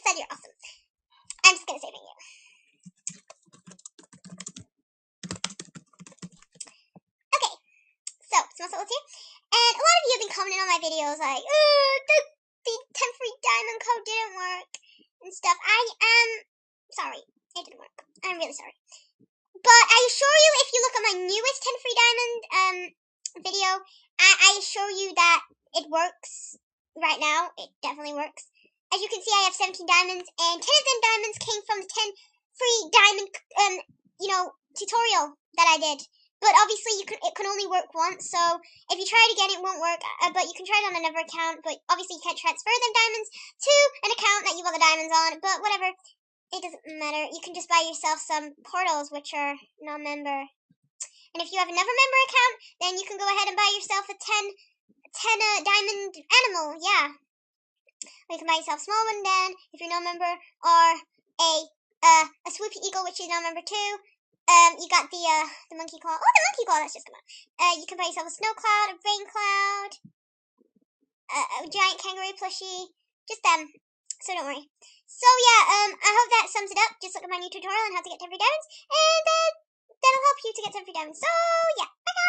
said you're awesome. I'm just gonna say thank you. Okay, so Small here, and a lot of you have been commenting on my videos like, the 10 free diamond code didn't work and stuff. I am sorry, it didn't work. I'm really sorry. But I assure you, if you look at my newest 10 free diamond video, I assure you that it works right now. It definitely works. As you can see, I have 17 diamonds, and 10 of them diamonds came from the 10 free diamond, tutorial that I did. But obviously, it can only work once, so if you try it again, it won't work. But you can try it on another account, but obviously you can't transfer them diamonds to an account that you've got the diamonds on. But whatever, it doesn't matter. You can just buy yourself some portals, which are non-member. And if you have another member account, then you can go ahead and buy yourself a 10 diamond animal, yeah. Or you can buy yourself a small one then, if you're non-member, or a swoopy eagle, which is non-member too. You got the monkey claw. Oh, the monkey claw, that's just come out. You can buy yourself a snow cloud, a rain cloud, a giant kangaroo plushie, just them. So don't worry. So yeah, I hope that sums it up. Just look at my new tutorial on how to get 10 free diamonds, and that'll help you to get 10 free diamonds. So yeah, bye guys.